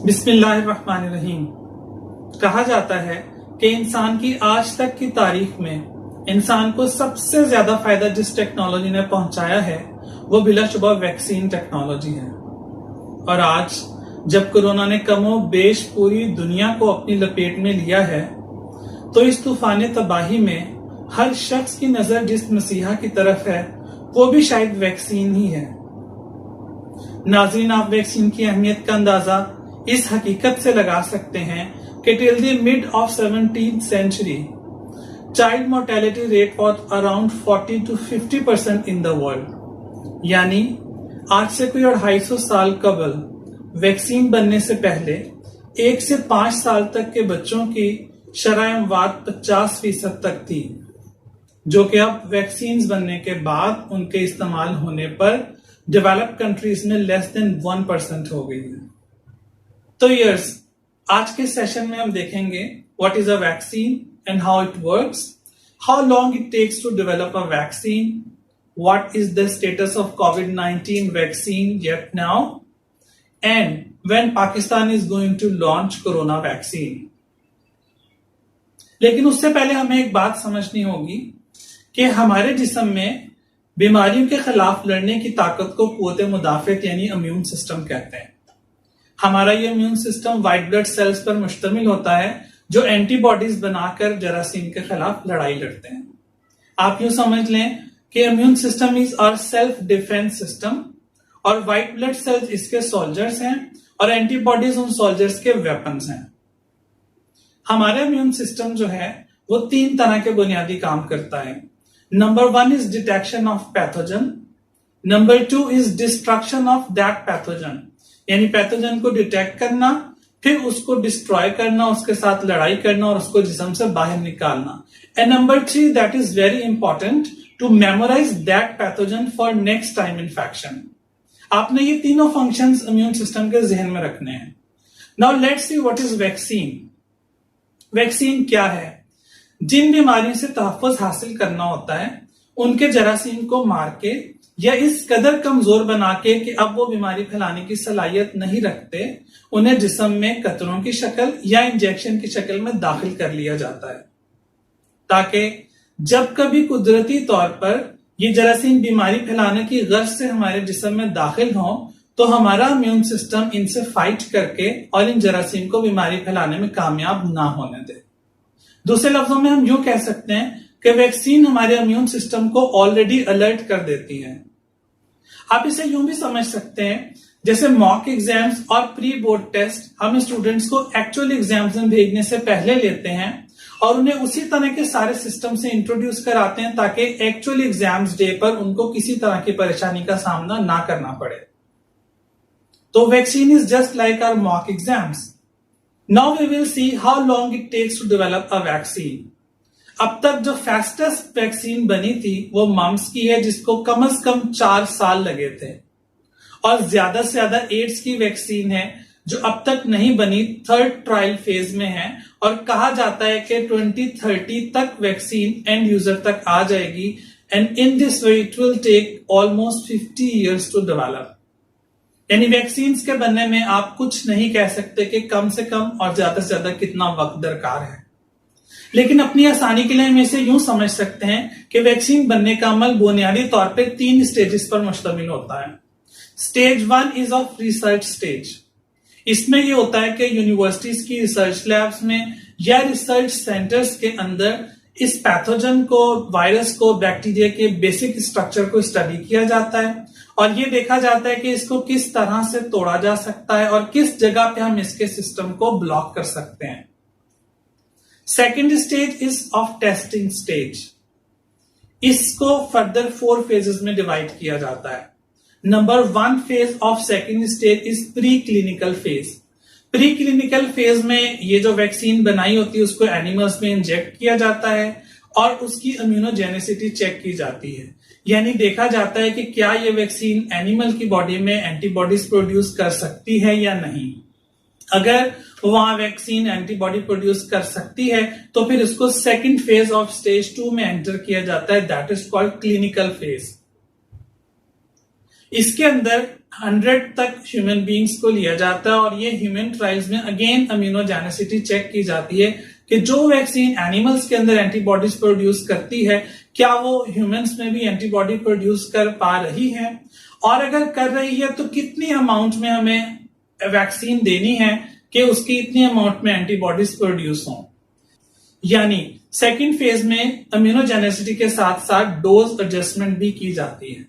बिस्मिल्लाहिर्रहमानिर्रहीम। कहा जाता है कि इंसान की आज तक की तारीख में इंसान को सबसे ज्यादा फायदा जिस टेक्नोलॉजी ने पहुंचाया है वो बिलाशुबा वैक्सीन टेक्नोलॉजी है। और आज जब कोरोना ने कमो बेश पूरी दुनिया को अपनी लपेट में लिया है तो इस तूफान तबाही में हर शख्स की नजर जिस मसीहा की तरफ है वो भी शायद वैक्सीन ही है। नाज़रीन, आप वैक्सीन की अहमियत का अंदाजा इस हकीकत से लगा सकते हैं कि till the mid of 17th century child mortality rate was around 40 to 50% in the world. यानी आज से कोई 250 साल कबल वैक्सीन बनने से पहले 1 से 5 साल तक के बच्चों की शरह अमवात 50% तक थी, जो कि अब वैक्सीन बनने के बाद उनके इस्तेमाल होने पर डेवलप्ड कंट्रीज में लेस देन 1% हो गई है। तो यर्स, आज के सेशन में हम देखेंगे what is a vaccine and how it works, how long it takes to develop a vaccine, what is the status of COVID-19 vaccine yet now, and when Pakistan is going to launch corona vaccine. लेकिन उससे पहले हमें एक बात समझनी होगी कि हमारे जिस्म में बीमारियों के खिलाफ लड़ने की ताकत को कुव्वत मुदाफियत यानी इम्यून सिस्टम कहते हैं। हमारा ये immune system white blood sales पर मुश्तमिल होता है जो एंटीबॉडीज बनाकर जरासीम के खिलाफ लड़ाई लड़ते हैं। आप यूं समझ लें कि immune system is our self defence system और व्हाइट ब्लड सेल्स इसके सोल्जर्स हैं और एंटीबॉडीज उन सोल्जर्स के वेपन्स हैं। हमारा इम्यून सिस्टम जो है वो 3 तरह के बुनियादी काम करता है। Number 1 is detection of pathogen, number 2 is destruction of that pathogen, यानी पैथोजन को डिटेक्ट करना, फिर उसको डिस्ट्रॉय करना, उसके साथ लड़ाई करना और उसको जिस्म से बाहर निकालना। And number 3 that is very important to memorise that pathogen for next time infection. आपने ये तीनों फंक्शंस इम्यून सिस्टम के जहन में रखने हैं। Now let's see what is vaccine. Vaccine क्या है? जिन बीमारियों से तहफ़्फ़ुज़ हासिल करना होता है उनके जरासीम को मार के या इस कदर कमजोर बना के कि अब वो बीमारी फैलाने की सलाहियत नहीं रखते, उन्हें जिस्म में कतरों की शक्ल या इंजेक्शन की शक्ल में दाखिल कर लिया जाता है, ताकि जब कभी कुदरती तौर पर ये जरासीम बीमारी फैलाने की गर्ज से हमारे जिस्म में दाखिल हों तो हमारा इम्यून सिस्टम इनसे फाइट करके और इन जरासीम को बीमारी फैलाने में कामयाब ना होने दे। दूसरे लफ्जों में हम यूं कह सकते हैं कि वैक्सीन हमारे इम्यून सिस्टम को ऑलरेडी अलर्ट कर देती है। आप इसे यूं भी समझ सकते हैं जैसे मॉक एग्जाम्स और प्री बोर्ड टेस्ट हम स्टूडेंट्स को एक्चुअल एग्जाम्स में भेजने से पहले लेते हैं और उन्हें उसी तरह के सारे सिस्टम से इंट्रोड्यूस कराते हैं ताकि एक्चुअल एग्जाम्स डे पर उनको किसी तरह की परेशानी का सामना ना करना पड़े। तो vaccine is just like our mock exams. Now we will see how long it takes to develop a vaccine. अब तक जो फास्टेस्ट वैक्सीन बनी थी वो मम्स की है, जिसको कम से कम 4 साल लगे थे, और ज्यादा से ज्यादा एड्स की वैक्सीन है जो अब तक नहीं बनी, 3rd ट्रायल फेज में है और कहा जाता है कि 2030 तक वैक्सीन एंड यूजर तक आ जाएगी। And in this way it will take almost 50 years to develop. यानी वैक्सीन के बनने में आप कुछ नहीं कह सकते कि कम से कम और ज्यादा से ज्यादा कितना वक्त दरकार है, लेकिन अपनी आसानी के लिए हम इसे यूं समझ सकते हैं कि वैक्सीन बनने का अमल बुनियादी तौर पे 3 स्टेजेस पर मुश्तमिल होता है। Stage 1 is of research stage. इसमें यह होता है कि यूनिवर्सिटीज की रिसर्च लैब्स में या रिसर्च सेंटर्स के अंदर इस पैथोजन को, वायरस को, बैक्टीरिया के बेसिक स्ट्रक्चर को स्टडी किया जाता है और ये देखा जाता है कि इसको किस तरह से तोड़ा जा सकता है और किस जगह पे हम इसके सिस्टम को ब्लॉक कर सकते हैं। Second stage is of testing stage. इसको फर्दर 4 फेजेस में डिवाइड किया जाता है। Number 1 phase of second stage is pre clinical phase. Pre clinical phase में ये जो वैक्सीन बनाई होती है उसको एनिमल्स में इंजेक्ट किया जाता है और उसकी इम्यूनोजेनिसिटी चेक की जाती है, यानी देखा जाता है कि क्या ये वैक्सीन एनिमल की बॉडी में एंटीबॉडीज प्रोड्यूस कर सकती है या नहीं। अगर वहां वैक्सीन एंटीबॉडी प्रोड्यूस कर सकती है तो फिर उसको सेकंड फेज ऑफ स्टेज 2 में एंटर किया जाता है, that is called clinical phase. इसके अंदर 100 तक ह्यूमन बींग्स को लिया जाता है और ये ह्यूमन ट्रायल्स में अगेन इम्यूनोजेनेसिटी चेक की जाती है कि जो वैक्सीन एनिमल्स के अंदर एंटीबॉडीज प्रोड्यूस करती है क्या वो ह्यूमंस में भी एंटीबॉडी प्रोड्यूस कर पा रही है, और अगर कर रही है तो कितनी अमाउंट में हमें वैक्सीन देनी है कि उसकी इतनी अमाउंट में एंटीबॉडीज प्रोड्यूस हों। यानी सेकेंड फेज में इम्यूनोजेनेसिटी के साथ साथ डोज एडजस्टमेंट भी की जाती है,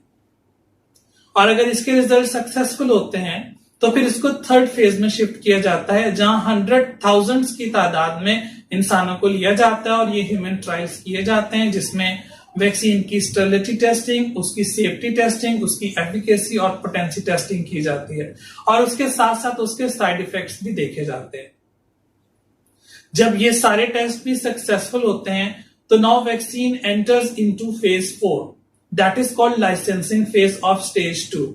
और अगर इसके रिजल्ट सक्सेसफुल होते हैं तो फिर इसको थर्ड फेज में शिफ्ट किया जाता है जहां 100,000 की तादाद में इंसानों को लिया जाता है और ये ह्यूमन ट्रायल्स किए जाते हैं जिसमें वैक्सीन की स्टेरिलिटी टेस्टिंग, उसकी सेफ्टी टेस्टिंग, उसकी एफिकेसी और पोटेंसी टेस्टिंग की जाती है और उसके साथ साथ उसके साइड इफेक्ट्स भी देखे जाते हैं। जब ये सारे टेस्ट भी सक्सेसफुल होते हैं तो now vaccine enters into phase 4, that is called licensing phase of stage 2।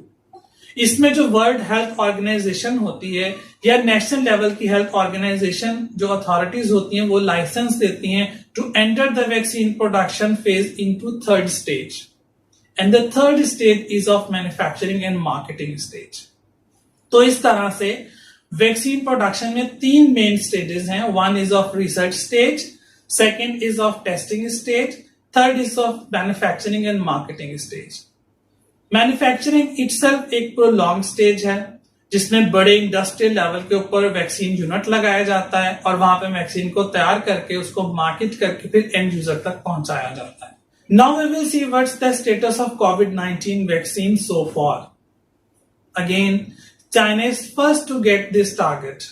इसमें जो वर्ल्ड हेल्थ ऑर्गेनाइजेशन होती है या नेशनल लेवल की हेल्थ ऑर्गेनाइजेशन जो अथॉरिटीज होती हैं वो लाइसेंस देती हैं to enter the vaccine production phase into third stage, and the third stage is of manufacturing and marketing stage. तो इस तरह से वैक्सीन प्रोडक्शन में 3 मेन स्टेजेस हैं। 1 is of research stage, 2nd is of testing stage, 3rd is of manufacturing and marketing stage. Manufacturing itself एक prolong stage है जिसमें बड़े इंडस्ट्रियल लेवल के ऊपर वैक्सीन यूनिट लगाया जाता है और वहां पे वैक्सीन को तैयार करके उसको मार्केट करके फिर एंड यूजर तक पहुंचाया जाता है। Now we will see what's the status of कोविड-19 vaccine so far. Again China is first to get this target.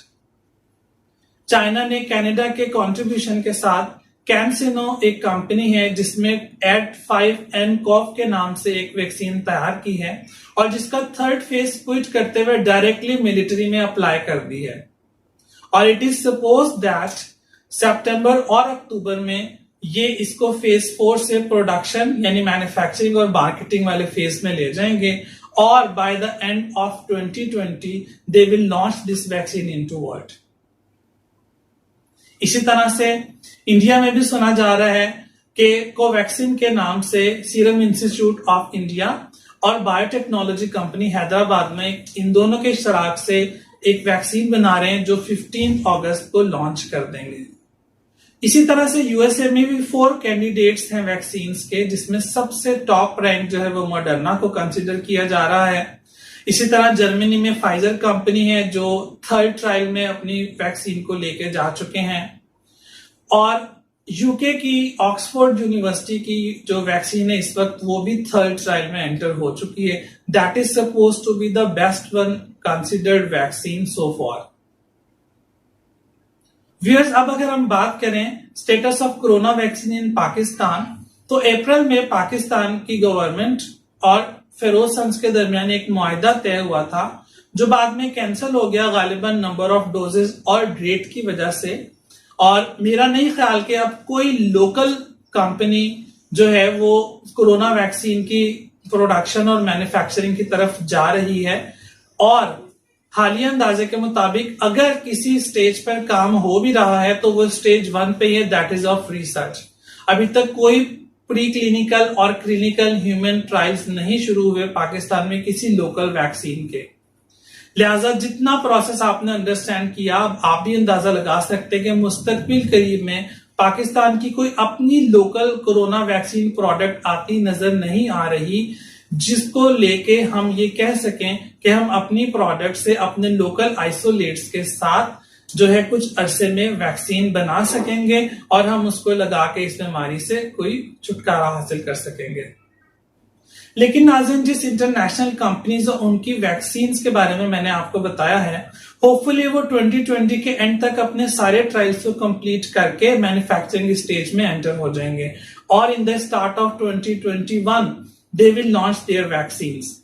China ने कनाडा के कंट्रीब्यूशन के साथ कैंसिनो एक कंपनी है जिसमें AD5nCoV के नाम से एक वैक्सीन तैयार की है और जिसका थर्ड फेज क्विट करते हुए डायरेक्टली मिलिट्री में अप्लाई कर दी है, और इट इज सपोज दैट सितंबर और अक्टूबर में ये इसको फेज 4 से प्रोडक्शन यानी मैन्युफैक्चरिंग और मार्केटिंग वाले फेज में ले जाएंगे और bye the end of 2020 they will launch this vaccine into world. इसी तरह से इंडिया में भी सुना जा रहा है कि कोवैक्सीन के नाम से सीरम इंस्टीट्यूट ऑफ इंडिया और बायोटेक्नोलॉजी कंपनी हैदराबाद में इन दोनों के इश्तराक से एक वैक्सीन बना रहे हैं जो 15 अगस्त को लॉन्च कर देंगे। इसी तरह से यूएसए में भी 4 कैंडिडेट्स हैं वैक्सीन के जिसमें सबसे टॉप रैंक जो है वो मॉडर्ना को कंसिडर किया जा रहा है। इसी तरह जर्मनी में फाइजर कंपनी है जो थर्ड ट्रायल में अपनी वैक्सीन को लेकर जा चुके हैं, और यूके की ऑक्सफोर्ड यूनिवर्सिटी की जो वैक्सीन है इस वक्त वो भी थर्ड ट्रायल में एंटर हो चुकी है। That is suppose to be the best one considered vaccine so far. Viewers, अब अगर हम बात करें status of corona vaccine in Pakistan, तो अप्रैल में पाकिस्तान की गवर्नमेंट और फेरोज सन्स के दरमियान एक मुआहिदा तय हुआ था जो बाद में कैंसिल हो गया गालिबन नंबर ऑफ डोजेस और रेट की वजह से, और मेरा नहीं ख्याल कि अब कोई लोकल कंपनी जो है वो कोरोना वैक्सीन की प्रोडक्शन और मैन्युफैक्चरिंग की तरफ जा रही है। और हालिया अंदाजे के मुताबिक अगर किसी स्टेज पर काम हो भी रहा है तो वो स्टेज 1 पे है, दैट इज ऑफ रिसर्च। अभी तक कोई प्री क्लिनिकल और क्लिनिकल ह्यूमन ट्रायल्स नहीं शुरू हुए पाकिस्तान में किसी लोकल वैक्सीन के। लिहाजा जितना प्रोसेस आपने अंडरस्टैंड किया आप भी अंदाजा लगा सकते हैं कि मुस्तकबिल करीब में पाकिस्तान की कोई अपनी लोकल कोरोना वैक्सीन प्रोडक्ट आती नजर नहीं आ रही जिसको लेके हम ये कह सकें कि हम अपनी प्रोडक्ट से अपने लोकल आइसोलेट्स के साथ जो है कुछ अरसे में वैक्सीन बना सकेंगे और हम उसको लगा के इस बीमारी से कोई छुटकारा हासिल कर सकेंगे। लेकिन नाज़रीन, जिस इंटरनेशनल कंपनीज और उनकी वैक्सीन के बारे में मैंने आपको बताया है, होपफुली वो 2020 के एंड तक अपने सारे ट्रायल्स को कंप्लीट करके मैन्युफैक्चरिंग स्टेज में एंटर हो जाएंगे और in the start of 2021 they will launch their vaccines.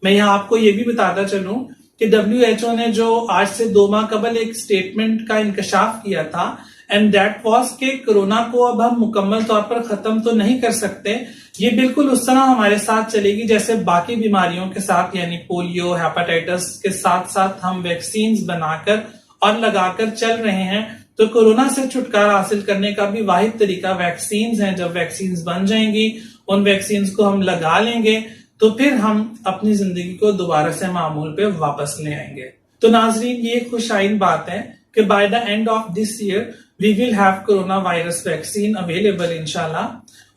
मैं यहाँ आपको ये भी बताता चलूं कि WHO ने जो आज से 2 माह कबल एक स्टेटमेंट का इंकशाफ किया था, एंड दैट वाज के कोरोना को अब हम मुकम्मल तौर पर खत्म तो नहीं कर सकते, ये बिल्कुल उस तरह हमारे साथ चलेगी जैसे बाकी बीमारियों के साथ, यानी पोलियो, हेपेटाइटिस के साथ साथ हम वैक्सीन बनाकर और लगाकर चल रहे हैं। तो कोरोना से छुटकारा हासिल करने का भी वाहिद तरीका वैक्सीन है। जब वैक्सीन बन जाएंगी उन वैक्सीन को हम लगा लेंगे तो फिर हम अपनी जिंदगी को दोबारा से मामूल पे वापस ले आएंगे। तो नाजरीन, ये खुशाइन बात है कि by the end of this year we will have corona virus vaccine available इंशाल्लाह,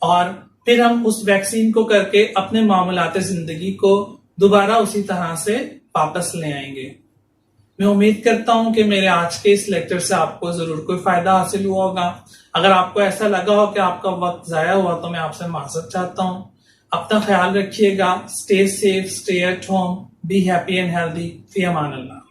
और फिर हम उस वैक्सीन को करके अपने मामूलात जिंदगी को दोबारा उसी तरह से वापस ले आएंगे। मैं उम्मीद करता हूं कि मेरे आज के इस लेक्चर से आपको जरूर कोई फायदा हासिल हुआ होगा। अगर आपको ऐसा लगा हो कि आपका वक्त जाया हुआ तो मैं आपसे माजरत चाहता हूं। अपना ख्याल रखिएगा। Stay safe, stay at home, be happy and healthy. Fee Aman Allah.